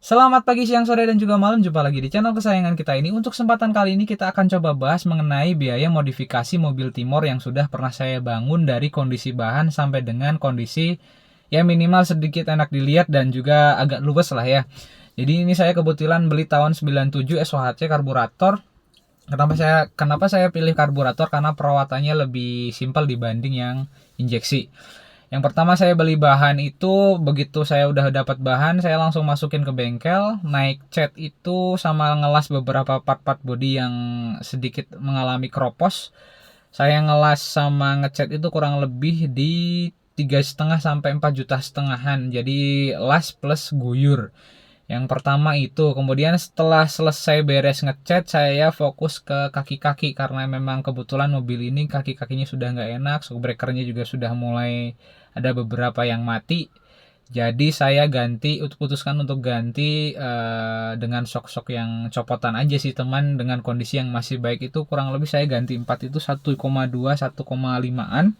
Selamat pagi, siang, sore, dan juga malam. Jumpa lagi di channel kesayangan kita ini. Untuk kesempatan kali ini kita akan coba bahas mengenai biaya modifikasi mobil Timor yang sudah pernah saya bangun dari kondisi bahan sampai dengan kondisi ya minimal sedikit enak dilihat dan juga agak luwes lah ya. Jadi ini saya kebetulan beli tahun 97 SOHC karburator. Kenapa saya pilih karburator? Karena perawatannya lebih simpel dibanding yang injeksi. Yang pertama saya beli bahan itu, begitu saya udah dapat bahan, saya langsung masukin ke bengkel, naik cat itu sama ngelas beberapa part-part body yang sedikit mengalami kropos. Saya ngelas sama ngecat itu kurang lebih di 3,5 sampai 4,5 jutaan. Jadi las plus guyur. Yang pertama itu, kemudian setelah selesai beres ngecat, saya fokus ke kaki-kaki karena memang kebetulan mobil ini kaki-kakinya sudah nggak enak, shockbreakernya juga sudah mulai ada beberapa yang mati. Jadi saya putuskan untuk ganti dengan shock-shock yang copotan aja sih teman, dengan kondisi yang masih baik itu kurang lebih saya ganti 4 itu 1,2 1,5an.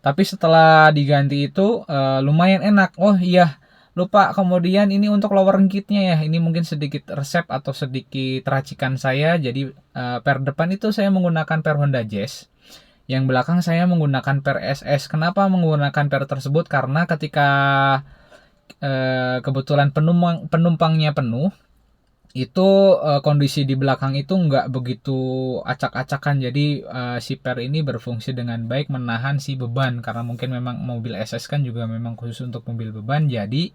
Tapi setelah diganti itu lumayan enak. Oh iya, lupa, kemudian ini untuk lowering kitnya ya, ini mungkin sedikit resep atau sedikit racikan saya. Jadi per depan itu saya menggunakan per Honda Jazz, yang belakang saya menggunakan per SS. Kenapa menggunakan per tersebut? Karena ketika kebetulan penumpangnya penuh, itu kondisi di belakang itu nggak begitu acak-acakan. Jadi si per ini berfungsi dengan baik menahan si beban, karena mungkin memang mobil SS kan juga memang khusus untuk mobil beban. Jadi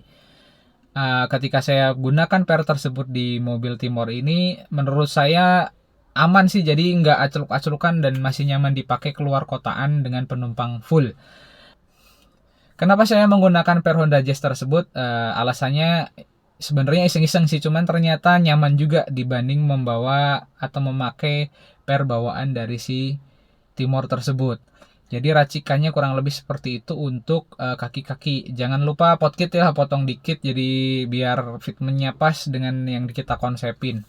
ketika saya gunakan per tersebut di mobil Timor ini, menurut saya aman sih, jadi nggak acluk-aclukan dan masih nyaman dipakai keluar kotaan dengan penumpang full. Kenapa saya menggunakan per Honda Jazz tersebut? Alasannya sebenarnya iseng-iseng sih, cuman ternyata nyaman juga dibanding membawa atau memakai per bawaan dari si Timor tersebut. Jadi racikannya kurang lebih seperti itu untuk kaki-kaki. Jangan lupa potkit ya, potong dikit jadi biar fitmentnya pas dengan yang kita konsepin.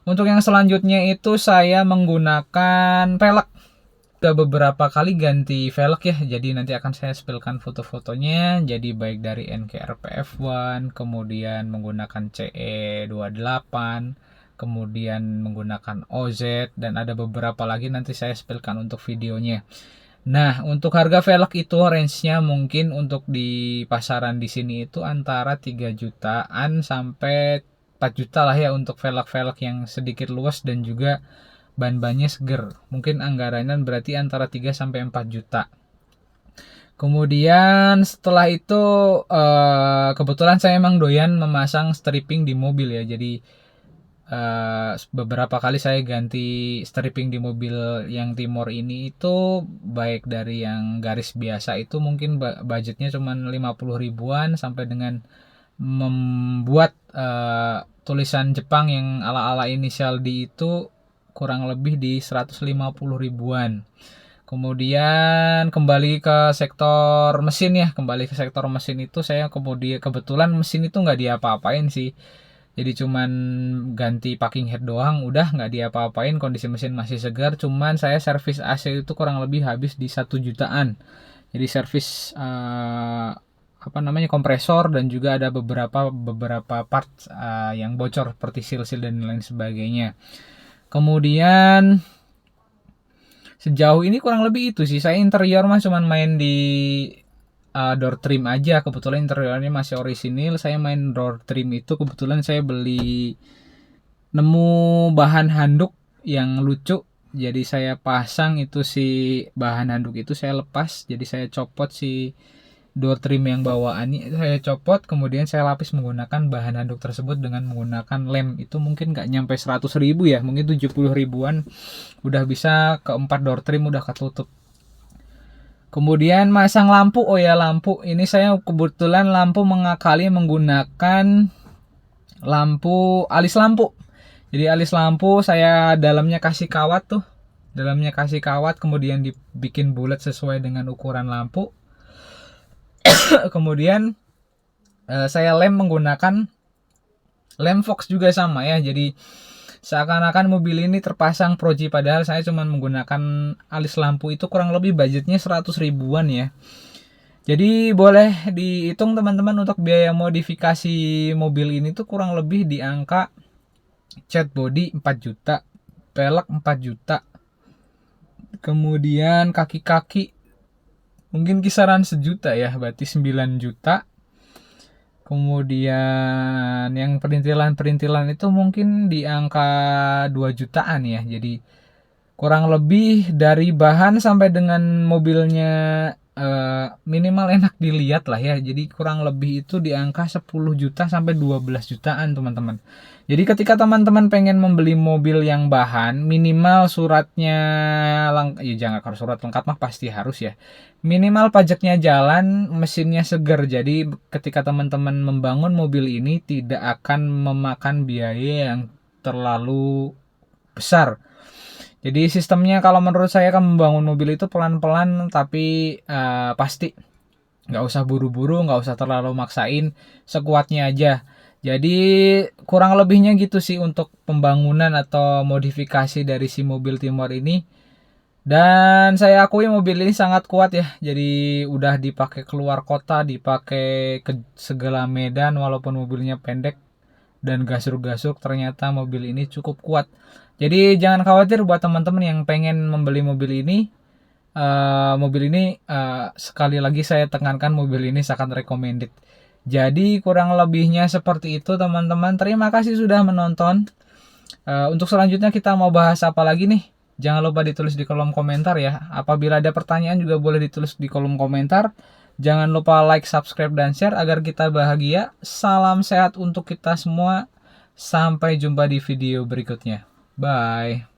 Untuk yang selanjutnya itu saya menggunakan velg. Ke beberapa kali ganti velg ya, jadi nanti akan saya spillkan foto-fotonya. Jadi baik dari NKRPF1, kemudian menggunakan CE28, kemudian menggunakan OZ, dan ada beberapa lagi nanti saya spillkan untuk videonya. Nah, untuk harga velg itu range-nya mungkin untuk di pasaran di sini itu antara 3 jutaan sampai 4 juta lah ya, untuk velg-velg yang sedikit luas dan juga ban-bannya seger. Mungkin anggarannya berarti antara 3 sampai 4 juta. Kemudian setelah itu kebetulan saya emang doyan memasang stripping di mobil ya. Jadi beberapa kali saya ganti stripping di mobil yang Timor ini itu, baik dari yang garis biasa itu mungkin budgetnya cuma 50 ribuan sampai dengan membuat tulisan Jepang yang ala-ala inisial D itu kurang lebih di 150 ribuan. Kemudian kembali ke sektor mesin ya, kembali ke sektor mesin itu saya kebetulan mesin itu nggak diapa-apain sih. Jadi cuman ganti packing head doang, udah nggak diapa-apain, kondisi mesin masih segar. Cuman saya servis AC itu kurang lebih habis di 1 jutaan. Jadi servis kompresor, dan juga ada beberapa part yang bocor seperti seal dan lain sebagainya. Kemudian sejauh ini kurang lebih itu sih. Saya interior mah cuman main di door trim aja. Kebetulan interiornya masih orisinil. Saya main door trim itu kebetulan saya nemu bahan handuk yang lucu. Jadi saya pasang itu, si bahan handuk itu saya lepas. Jadi saya copot si door trim yang bawaannya, saya copot, kemudian saya lapis menggunakan bahan handuk tersebut dengan menggunakan lem. Itu mungkin gak nyampe 100 ribu ya, mungkin 70 ribuan udah bisa ke 4 door trim udah ketutup. Kemudian masang lampu. Oh ya, lampu ini saya kebetulan lampu mengakali menggunakan lampu alis lampu. Jadi alis lampu saya dalamnya kasih kawat, kemudian dibikin bulat sesuai dengan ukuran lampu. Kemudian saya lem menggunakan lem Fox juga sama ya. Jadi seakan-akan mobil ini terpasang Proji, padahal saya cuma menggunakan alis lampu itu kurang lebih budgetnya 100 ribuan ya. Jadi boleh dihitung teman-teman, untuk biaya modifikasi mobil ini tuh kurang lebih di angka cat body 4 juta, pelek 4 juta, kemudian kaki-kaki mungkin kisaran sejuta ya, berarti 9 juta. Kemudian yang perintilan-perintilan itu mungkin di angka 2 jutaan ya. Jadi kurang lebih dari bahan sampai dengan mobilnya minimal enak dilihat lah ya. Jadi kurang lebih itu di angka 10 juta sampai 12 jutaan teman-teman. Jadi ketika teman-teman pengen membeli mobil yang bahan, minimal suratnya ya jangan, kalau surat lengkap mah pasti harus ya. Minimal pajaknya jalan, mesinnya seger. Jadi ketika teman-teman membangun mobil ini tidak akan memakan biaya yang terlalu besar. Jadi sistemnya kalau menurut saya kan membangun mobil itu pelan-pelan tapi pasti. Nggak usah buru-buru, nggak usah terlalu maksain, sekuatnya aja. Jadi kurang lebihnya gitu sih untuk pembangunan atau modifikasi dari si mobil Timor ini. Dan saya akui mobil ini sangat kuat ya. Jadi udah dipakai keluar kota, dipakai ke segala medan walaupun mobilnya pendek dan gasuk-gasuk, ternyata mobil ini cukup kuat. Jadi jangan khawatir buat teman-teman yang pengen membeli mobil ini. Sekali lagi saya tekankan, mobil ini sangat recommended. Jadi kurang lebihnya seperti itu teman-teman. Terima kasih sudah menonton. Untuk selanjutnya kita mau bahas apa lagi nih? Jangan lupa ditulis di kolom komentar ya. Apabila ada pertanyaan juga boleh ditulis di kolom komentar. Jangan lupa like, subscribe, dan share agar kita bahagia. Salam sehat untuk kita semua. Sampai jumpa di video berikutnya. Bye.